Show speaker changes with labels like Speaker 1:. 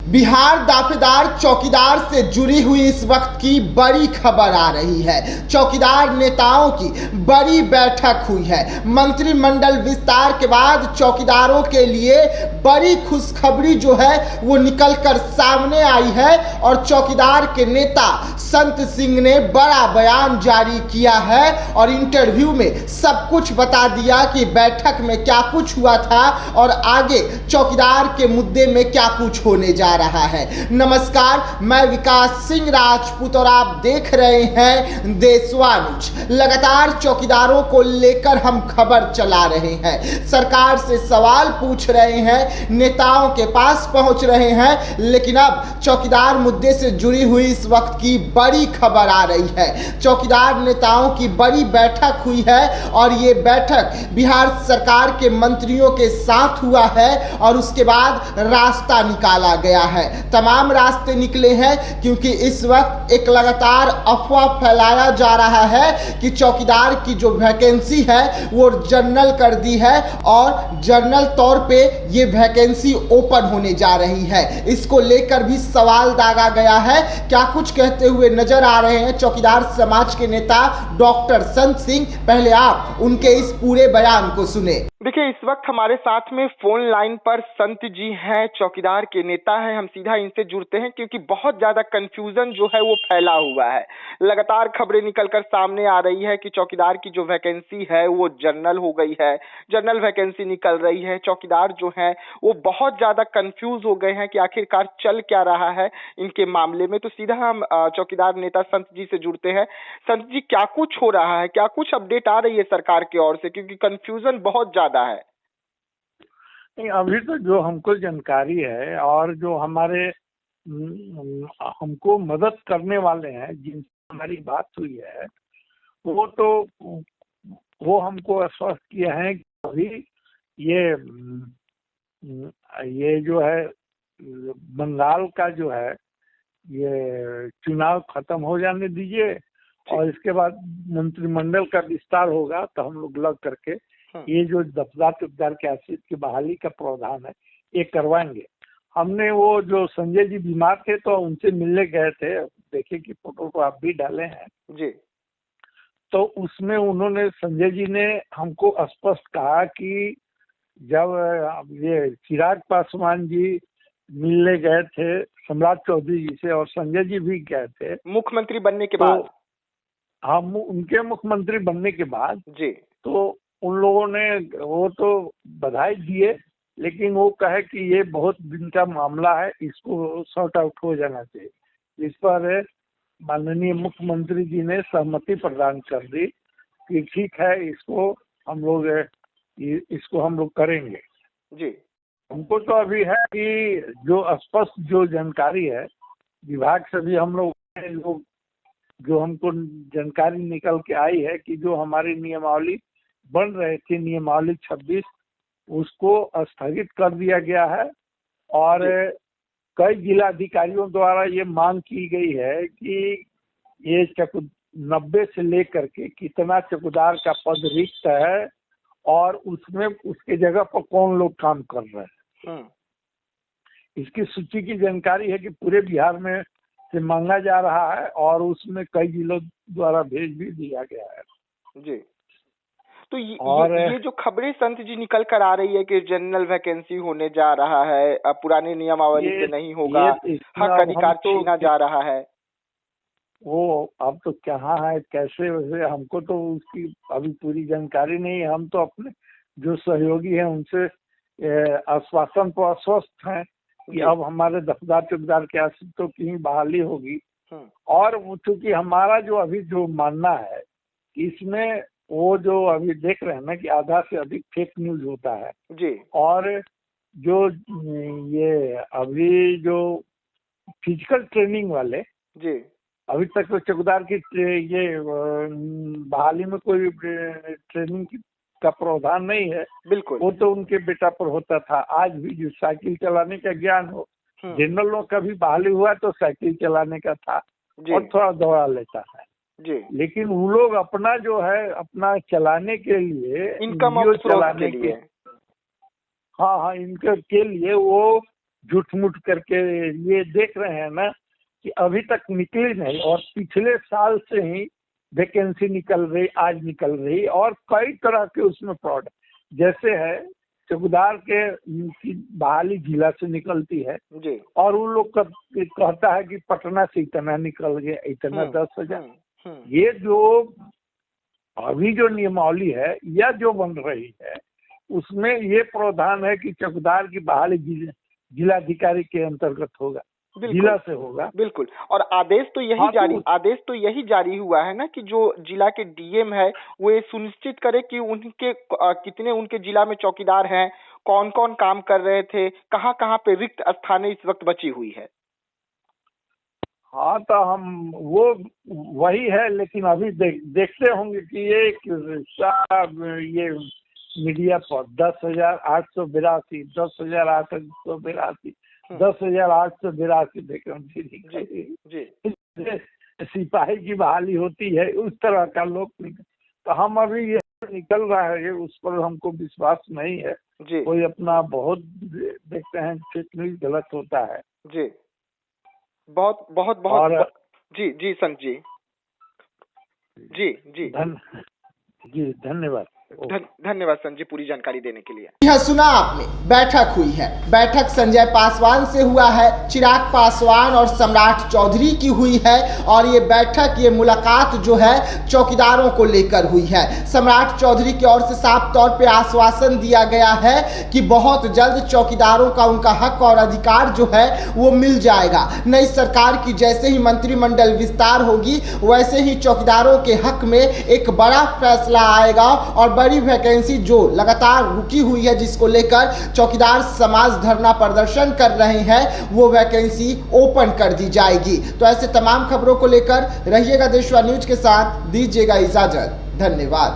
Speaker 1: बिहार दाफेदार चौकीदार से जुड़ी हुई इस वक्त की बड़ी खबर आ रही है। चौकीदार नेताओं की बड़ी बैठक हुई है। मंत्रिमंडल विस्तार के बाद चौकीदारों के लिए बड़ी खुशखबरी जो है वो निकलकर सामने आई है और चौकीदार के नेता संत सिंह ने बड़ा बयान जारी किया है और इंटरव्यू में सब कुछ बता दिया कि बैठक में क्या कुछ हुआ था और आगे चौकीदार के मुद्दे में क्या कुछ होने जा रहा है। नमस्कार, मैं विकास सिंह राजपूत और आप देख रहे हैं देशवानुज। लगातार चौकीदारों को लेकर हम खबर चला रहे हैं, सरकार से सवाल पूछ रहे हैं, नेताओं के पास पहुंच रहे हैं, लेकिन अब चौकीदार मुद्दे से जुड़ी हुई इस वक्त की बड़ी खबर आ रही है। चौकीदार नेताओं की बड़ी बैठक हुई है और ये बैठक बिहार सरकार के मंत्रियों के साथ हुआ है और उसके बाद रास्ता निकाला गया है। तमाम रास्ते निकले हैं क्योंकि इस वक्त एक लगातार अफवाह फैलाया जा रहा है कि चौकीदार की जो वैकेंसी है वो जनरल कर दी है और जनरल तौर पे ये वैकेंसी ओपन होने जा रही है। इसको लेकर भी सवाल दागा गया है। क्या कुछ कहते हुए नजर आ रहे हैं चौकीदार समाज के नेता डॉक्टर संत सिंह। पहले आप उनके इस पूरे बयान को सुने।
Speaker 2: देखिए, इस वक्त हमारे साथ में फोन लाइन पर संत जी हैं, चौकीदार के नेता हैं। हम सीधा इनसे जुड़ते हैं क्योंकि बहुत ज्यादा कंफ्यूजन जो है वो फैला हुआ है। लगातार खबरें निकलकर सामने आ रही है कि चौकीदार की जो वैकेंसी है वो जनरल हो गई है, जनरल वैकेंसी निकल रही है। चौकीदार जो है वो बहुत ज्यादा कंफ्यूज हो गए हैं कि आखिरकार चल क्या रहा है इनके मामले में। तो सीधा हम चौकीदार नेता संत जी से जुड़ते हैं। संत जी, क्या कुछ हो रहा है, क्या कुछ अपडेट आ रही है सरकार की ओर से, क्योंकि कंफ्यूजन बहुत ज्यादा है।
Speaker 3: नहीं, अभी तो जो हमको जानकारी है और जो हमारे हमको मदद करने वाले हैं जिनसे हमारी बात हुई है वो हमको आश्वस्त किए हैं कि अभी ये जो है बंगाल का जो है ये चुनाव खत्म हो जाने दीजिए और इसके बाद मंत्रिमंडल का विस्तार होगा तो हम लोग लग करके ये जो दफ्तर चौकीदार के आश्रित की बहाली का प्रावधान है ये करवाएंगे। हमने वो जो संजय जी बीमार थे तो उनसे मिलने गए थे, देखिए कि फोटो तो आप भी डाले हैं
Speaker 2: जी।
Speaker 3: तो उसमें उन्होंने संजय जी ने हमको स्पष्ट कहा कि जब ये चिराग पासवान जी मिलने गए थे सम्राट चौधरी जी से और संजय जी भी गए थे
Speaker 2: मुख्यमंत्री बनने के बाद,
Speaker 3: हम उनके मुख्यमंत्री बनने के बाद
Speaker 2: जी, तो
Speaker 3: उन लोगों ने वो तो बधाई दिए, लेकिन वो कहे कि ये बहुत दिन का मामला है, इसको सॉर्ट आउट हो जाना चाहिए। इस पर माननीय मुख्यमंत्री जी ने सहमति प्रदान कर दी कि ठीक है, इसको हम लोग करेंगे।
Speaker 2: जी,
Speaker 3: हमको तो अभी है कि जो स्पष्ट जो जानकारी है विभाग से भी हम लोग जो हमको जानकारी निकल के आई है कि जो हमारी नियमावली बन रहे थे, नियमावली 26, उसको स्थगित कर दिया गया है और कई जिला अधिकारियों द्वारा ये मांग की गई है कि ये 90 से लेकर के कितना चौकीदार का पद रिक्त है और उसमें उसके जगह पर कौन लोग काम कर रहे हैं, इसकी सूची की जानकारी है कि पूरे बिहार में से मांगा जा रहा है और उसमें कई जिलों द्वारा भेज भी दिया गया है।
Speaker 2: जी। तो ये जो खबरें संत जी निकल कर आ रही है कि जनरल वैकेंसी होने जा रहा है, अब पुरानी नियमावली से नहीं होगा, हक अधिकार छीना जा रहा है,
Speaker 3: वो अब तो क्या है कैसे वैसे हमको तो उसकी अभी पूरी जानकारी नहीं है। हम तो अपने जो सहयोगी हैं उनसे आश्वासन तो आश्वस्त हैं कि अब हमारे दफ्तर चौकीदार के आश्रितों की बहाली होगी और चूंकि हमारा जो अभी जो मानना है इसमें वो जो अभी देख रहे हैं ना कि आधा से अधिक फेक न्यूज होता है
Speaker 2: जी, और
Speaker 3: जो ये अभी जो फिजिकल ट्रेनिंग वाले
Speaker 2: जी,
Speaker 3: अभी तक तो चौकीदार की ये बहाली में कोई ट्रेनिंग का प्रावधान नहीं है,
Speaker 2: बिल्कुल,
Speaker 3: वो तो उनके बेटा पर होता था। आज भी जो साइकिल चलाने का ज्ञान हो, जनरलों का भी बहाली हुआ तो साइकिल चलाने का था और थोड़ा दौड़ा लेता है
Speaker 2: जी,
Speaker 3: लेकिन वो लोग अपना जो है अपना चलाने के लिए
Speaker 2: इनकम चलाने के लिए
Speaker 3: हाँ इनके के लिए वो झूठ मूठ करके ये देख रहे हैं ना कि अभी तक निकली नहीं, और पिछले साल से ही वैकेंसी निकल रही, आज निकल रही, और कई तरह के उसमें फ्रॉड, जैसे है चौकीदार के की बहाली जिला से निकलती है
Speaker 2: जी।
Speaker 3: और उन लोग कहता है कि पटना से इतना निकल गया, इतना 10,000। ये जो अभी जो नियमावली है या जो बन रही है उसमें ये प्रावधान है कि चौकीदार की बहाली जिलाधिकारी के अंतर्गत होगा, जिला से होगा।
Speaker 2: बिल्कुल। और आदेश तो यही जारी हुआ है ना कि जो जिला के डीएम है वो ये सुनिश्चित करे कि उनके कितने उनके जिला में चौकीदार हैं, कौन कौन काम कर रहे थे, कहाँ कहाँ पे रिक्त स्थानें इस वक्त बची हुई है।
Speaker 3: हाँ, तो हम वो वही है, लेकिन अभी देखते होंगे कि ये मीडिया पर 10,882, 10,882, 10,882 वैकेंसी सिपाही की बहाली होती है, उस तरह का लोग। तो हम अभी ये निकल रहा है, उस पर हमको विश्वास नहीं है
Speaker 2: जी।
Speaker 3: कोई अपना बहुत देखते हैं फेक न्यूज गलत होता है
Speaker 2: जी। बहुत बहुत बहुत जी संत जी। जी
Speaker 3: धन्यवाद।
Speaker 2: धन्यवाद संत जी पूरी जानकारी देने के लिए।
Speaker 1: यह सुना आपने, बैठक हुई है। बैठक संजय पासवान से हुआ है, चिराग पासवान और सम्राट चौधरी की हुई है। और ये बैठक, ये मुलाकात जो है चौकीदारों को लेकर हुई है। सम्राट चौधरी की ओर से साफ तौर पे आश्वासन दिया गया है कि बहुत जल्द चौकीदारों का उनका हक और अधिकार जो है वो मिल जाएगा। नई सरकार की जैसे ही मंत्रिमंडल विस्तार होगी वैसे ही चौकीदारों के हक में एक बड़ा फैसला आएगा और बड़ी वैकेंसी जो लगातार रुकी हुई है, जिसको लेकर चौकीदार समाज धरना प्रदर्शन कर रहे हैं, वो वैकेंसी ओपन कर दी जाएगी। तो ऐसे तमाम खबरों को लेकर रहिएगा देशवा न्यूज के साथ, दीजिएगा इजाजत। धन्यवाद।